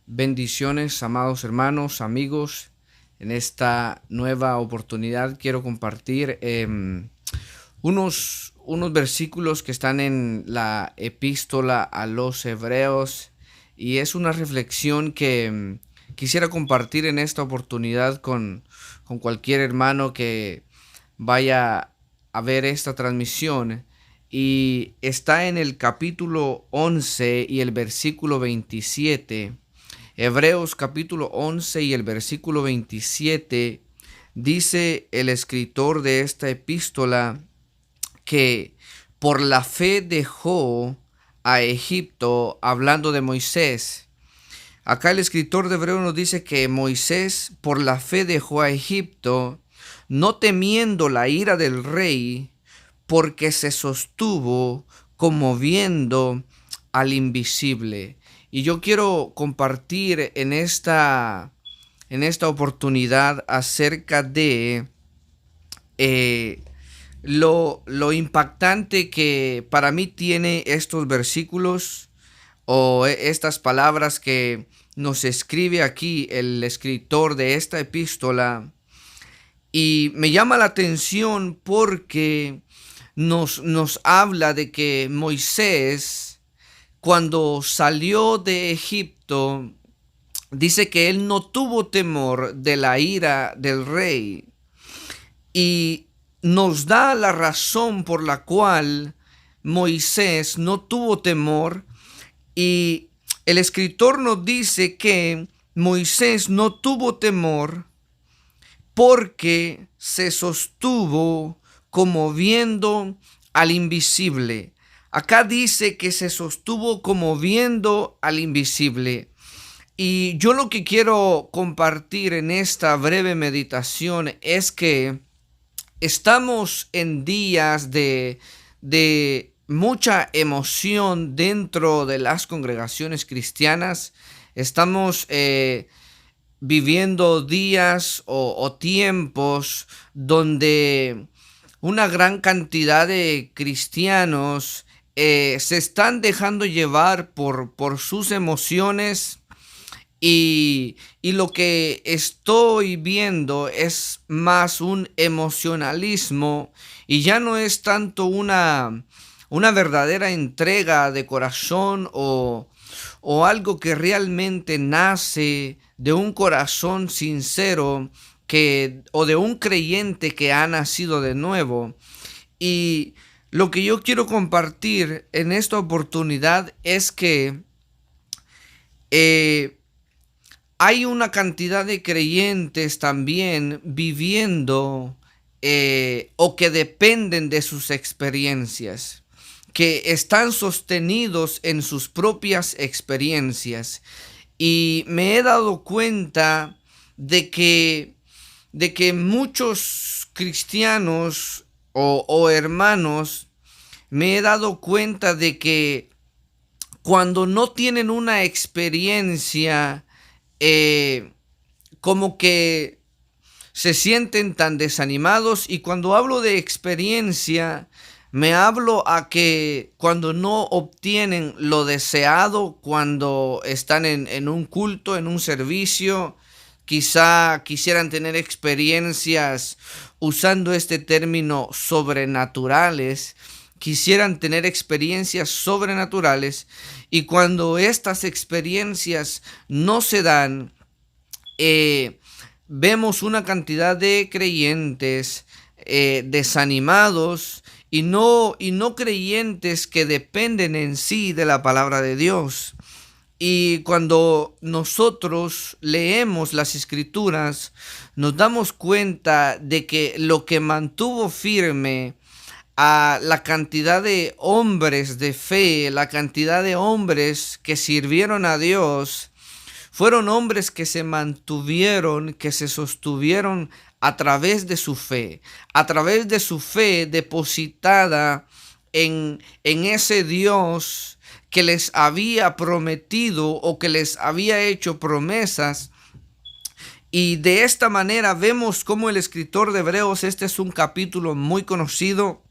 Bendiciones, amados hermanos, amigos. En esta nueva oportunidad quiero compartir unos versículos que están en la epístola a los Hebreos, y es una reflexión que quisiera compartir en esta oportunidad con cualquier hermano que vaya a ver esta transmisión. Y está en el capítulo 11 y el versículo 27. Hebreos capítulo 11 y el versículo 27, dice el escritor de esta epístola que por la fe dejó a Egipto, hablando de Moisés. Acá el escritor de Hebreos nos dice que Moisés por la fe dejó a Egipto, no temiendo la ira del rey, porque se sostuvo como viendo al invisible. Y yo quiero compartir en esta oportunidad acerca de lo impactante que para mí tiene estos versículos o estas palabras que nos escribe aquí el escritor de esta epístola. Y me llama la atención porque nos habla de que Moisés, cuando salió de Egipto, dice que él no tuvo temor de la ira del rey, y nos da la razón por la cual Moisés no tuvo temor. Y el escritor nos dice que Moisés no tuvo temor porque se sostuvo como viendo al invisible. Acá dice que se sostuvo como viendo al invisible. Y yo lo que quiero compartir en esta breve meditación es que estamos en días de mucha emoción dentro de las congregaciones cristianas. Estamos viviendo días o tiempos donde una gran cantidad de cristianos se están dejando llevar por sus emociones, y lo que estoy viendo es más un emocionalismo, y ya no es tanto una verdadera entrega de corazón o algo que realmente nace de un corazón sincero o de un creyente que ha nacido de nuevo. Y lo que yo quiero compartir en esta oportunidad es que hay una cantidad de creyentes también viviendo o que dependen de sus experiencias, que están sostenidos en sus propias experiencias. Y me he dado cuenta de que muchos cristianos o hermanos, me he dado cuenta de que cuando no tienen una experiencia, como que se sienten tan desanimados. Y cuando hablo de experiencia, me hablo a que cuando no obtienen lo deseado, cuando están en un culto, en un servicio, quizá quisieran tener experiencias, usando este término, sobrenaturales. Quisieran tener experiencias sobrenaturales, y cuando estas experiencias no se dan, vemos una cantidad de creyentes desanimados, y no creyentes que dependen en sí de la palabra de Dios. Y cuando nosotros leemos las escrituras, nos damos cuenta de que lo que mantuvo firme a la cantidad de hombres de fe, la cantidad de hombres que sirvieron a Dios, fueron hombres que se mantuvieron, que se sostuvieron a través de su fe depositada en ese Dios que les había prometido o que les había hecho promesas. Y de esta manera vemos cómo el escritor de Hebreos, este es un capítulo muy conocido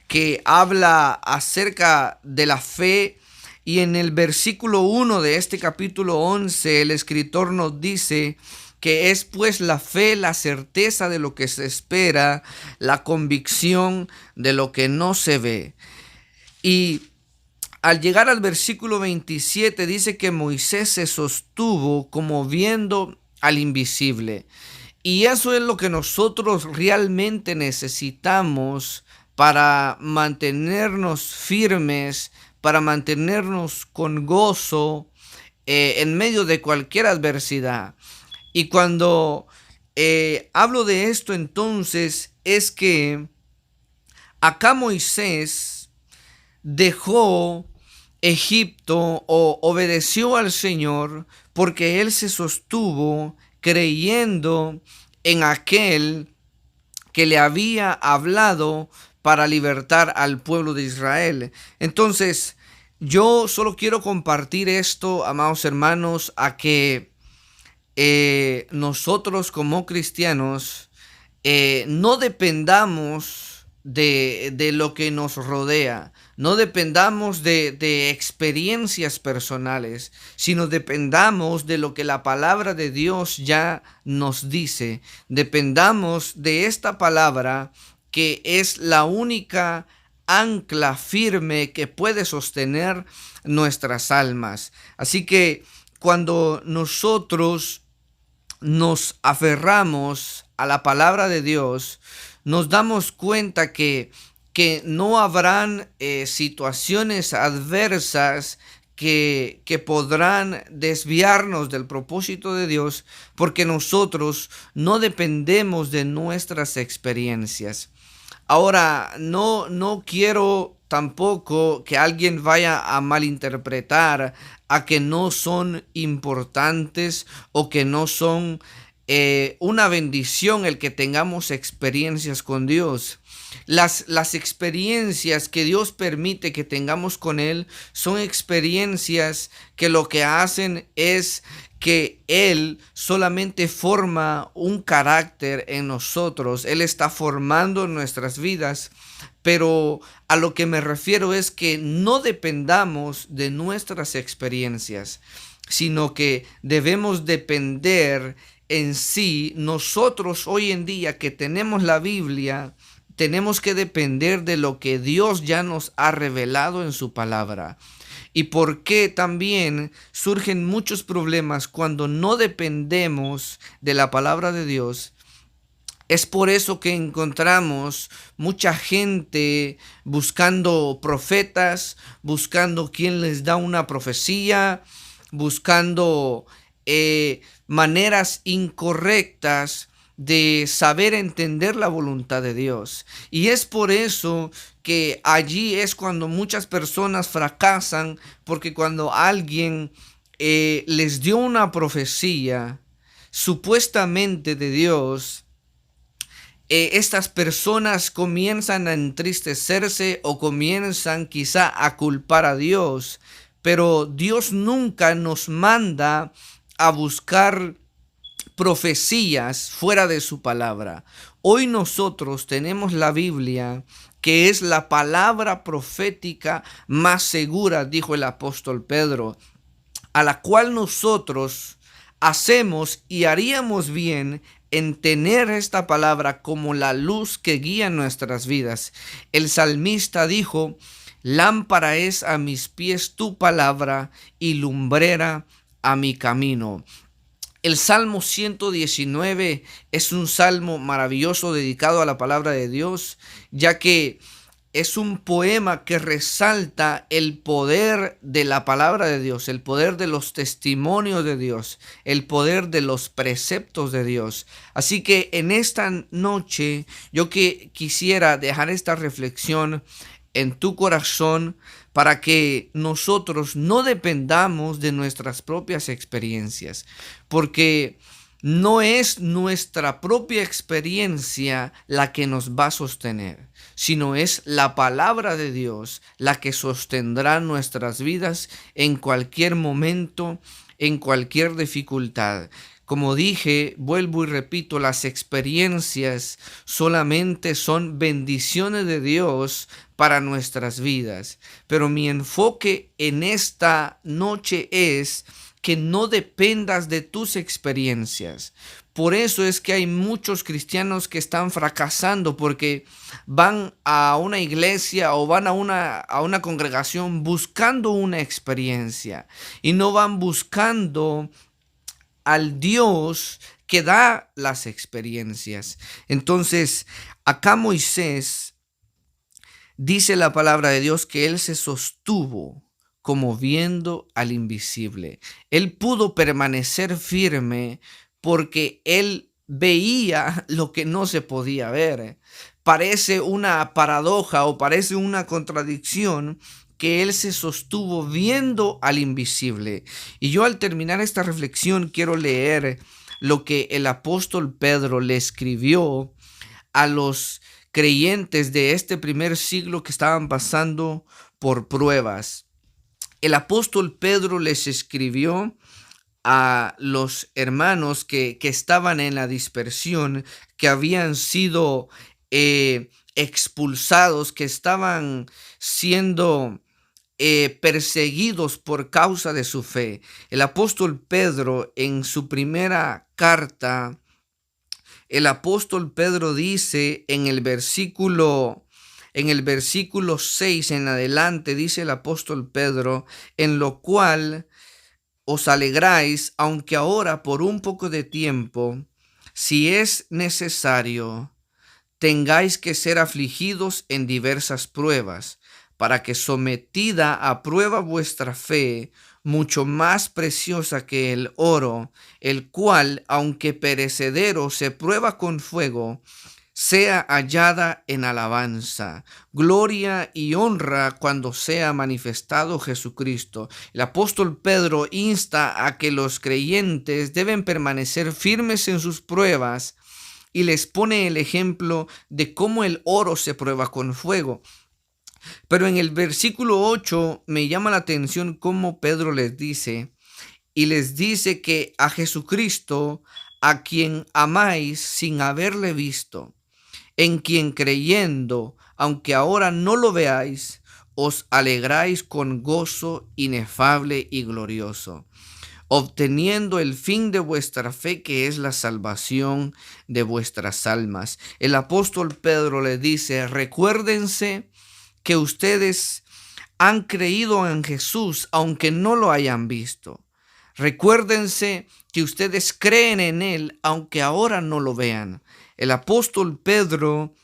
que habla acerca de la fe, Y en el versículo 1 de este capítulo 11, el escritor nos dice que es pues la fe, la certeza de lo que se espera, la convicción de lo que no se ve. Y al llegar al versículo 27 dice que Moisés se sostuvo como viendo al invisible. Y eso es lo que nosotros realmente necesitamos para mantenernos firmes, para mantenernos con gozo en medio de cualquier adversidad. Y cuando hablo de esto, entonces es que acá Moisés dejó Egipto o obedeció al Señor porque él se sostuvo creyendo en aquel que le había hablado para libertar al pueblo de Israel. Entonces, yo solo quiero compartir esto, amados hermanos, a que nosotros como cristianos no dependamos de lo que nos rodea, no dependamos de experiencias personales, sino dependamos de lo que la palabra de Dios ya nos dice. Dependamos de esta palabra que es la única ancla firme que puede sostener nuestras almas. Así que cuando nosotros nos aferramos a la palabra de Dios, nos damos cuenta que no habrán situaciones adversas que podrán desviarnos del propósito de Dios, porque nosotros no dependemos de nuestras experiencias. Ahora, no quiero tampoco que alguien vaya a malinterpretar a que no son importantes o que no son una bendición el que tengamos experiencias con Dios. Las experiencias que Dios permite que tengamos con Él son experiencias que lo que hacen es que Él solamente forma un carácter en nosotros. Él está formando nuestras vidas, pero a lo que me refiero es que no dependamos de nuestras experiencias, sino que debemos depender en sí. Nosotros hoy en día que tenemos la Biblia, tenemos que depender de lo que Dios ya nos ha revelado en su palabra. Y por qué también surgen muchos problemas cuando no dependemos de la palabra de Dios. Es por eso que encontramos mucha gente buscando profetas, buscando quien les da una profecía, buscando maneras incorrectas de saber entender la voluntad de Dios. Y es por eso que allí es cuando muchas personas fracasan, porque cuando alguien les dio una profecía supuestamente de Dios, estas personas comienzan a entristecerse o comienzan quizá a culpar a Dios, pero Dios nunca nos manda a buscar profecías fuera de su palabra. Hoy nosotros tenemos la Biblia, que es la palabra profética más segura, dijo el apóstol Pedro, a la cual nosotros hacemos y haríamos bien en tener esta palabra como la luz que guía nuestras vidas. El salmista dijo: lámpara es a mis pies tu palabra y lumbrera a mi camino. El Salmo 119 es un salmo maravilloso dedicado a la palabra de Dios, ya que es un poema que resalta el poder de la palabra de Dios, el poder de los testimonios de Dios, el poder de los preceptos de Dios. Así que en esta noche yo quisiera dejar esta reflexión en tu corazón para que nosotros no dependamos de nuestras propias experiencias, porque no es nuestra propia experiencia la que nos va a sostener, sino es la palabra de Dios la que sostendrá nuestras vidas en cualquier momento, en cualquier dificultad. Como dije, vuelvo y repito, las experiencias solamente son bendiciones de Dios para nuestras vidas. Pero mi enfoque en esta noche es que no dependas de tus experiencias. Por eso es que hay muchos cristianos que están fracasando porque van a una iglesia o van a una congregación buscando una experiencia y no van buscando al Dios que da las experiencias. Entonces, acá Moisés dice la palabra de Dios que él se sostuvo como viendo al invisible. Él pudo permanecer firme porque él veía lo que no se podía ver. Parece una paradoja o parece una contradicción que él se sostuvo viendo al invisible. Y yo al terminar esta reflexión quiero leer lo que el apóstol Pedro le escribió a los creyentes de este primer siglo que estaban pasando por pruebas. El apóstol Pedro les escribió a los hermanos que estaban en la dispersión, que habían sido expulsados, que estaban siendo perseguidos por causa de su fe. El apóstol Pedro en su primera carta, el apóstol Pedro dice en el versículo 6 en adelante, dice el apóstol Pedro, en lo cual os alegráis, aunque ahora por un poco de tiempo, si es necesario, tengáis que ser afligidos en diversas pruebas, para que sometida a prueba vuestra fe, mucho más preciosa que el oro, el cual, aunque perecedero, se prueba con fuego, sea hallada en alabanza, gloria y honra cuando sea manifestado Jesucristo. El apóstol Pedro insta a que los creyentes deben permanecer firmes en sus pruebas y les pone el ejemplo de cómo el oro se prueba con fuego. Pero en el versículo 8 me llama la atención cómo Pedro les dice, y les dice que a Jesucristo, a quien amáis sin haberle visto, en quien creyendo, aunque ahora no lo veáis, os alegráis con gozo inefable y glorioso, obteniendo el fin de vuestra fe, que es la salvación de vuestras almas. El apóstol Pedro le dice, recuérdense que ustedes han creído en Jesús, aunque no lo hayan visto. Recuérdense que ustedes creen en Él, aunque ahora no lo vean. El apóstol Pedro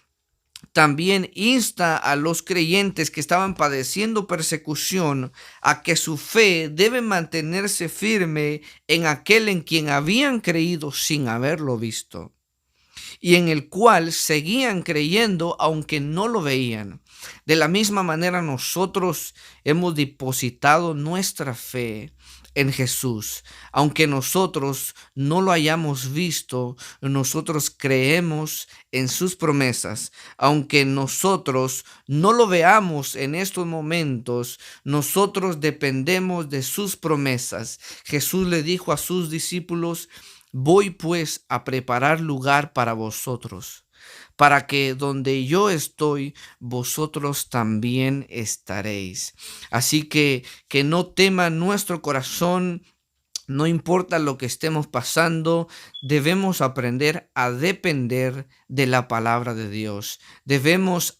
también insta a los creyentes que estaban padeciendo persecución a que su fe debe mantenerse firme en aquel en quien habían creído sin haberlo visto, y en el cual seguían creyendo aunque no lo veían. De la misma manera nosotros hemos depositado nuestra fe en Jesús. Aunque nosotros no lo hayamos visto, nosotros creemos en sus promesas. Aunque nosotros no lo veamos en estos momentos, nosotros dependemos de sus promesas. Jesús le dijo a sus discípulos, voy pues a preparar lugar para vosotros, para que donde yo estoy, vosotros también estaréis. Así que no tema nuestro corazón, no importa lo que estemos pasando, debemos aprender a depender de la palabra de Dios. Debemos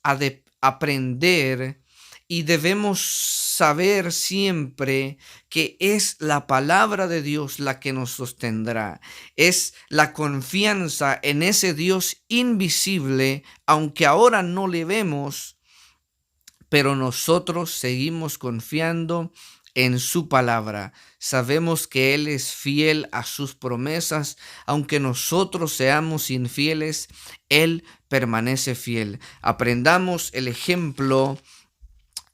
aprender y debemos saber siempre que es la palabra de Dios la que nos sostendrá. Es la confianza en ese Dios invisible, aunque ahora no le vemos, pero nosotros seguimos confiando en su palabra. Sabemos que Él es fiel a sus promesas. Aunque nosotros seamos infieles, Él permanece fiel. Aprendamos el ejemplo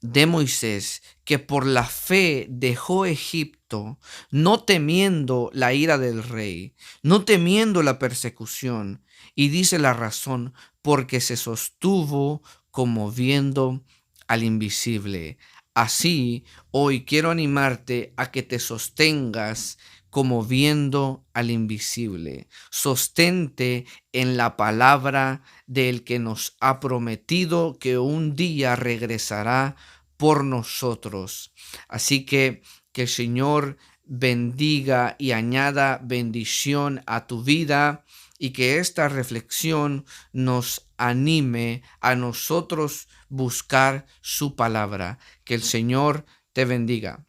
de Moisés, que por la fe dejó Egipto, no temiendo la ira del rey, no temiendo la persecución. Y dice la razón, porque se sostuvo como viendo al invisible. Así, hoy quiero animarte a que te sostengas como viendo al invisible. Sostente en la palabra del que nos ha prometido que un día regresará por nosotros. Así que el Señor bendiga y añada bendición a tu vida y que esta reflexión nos anime a nosotros buscar su palabra. Que el Señor te bendiga.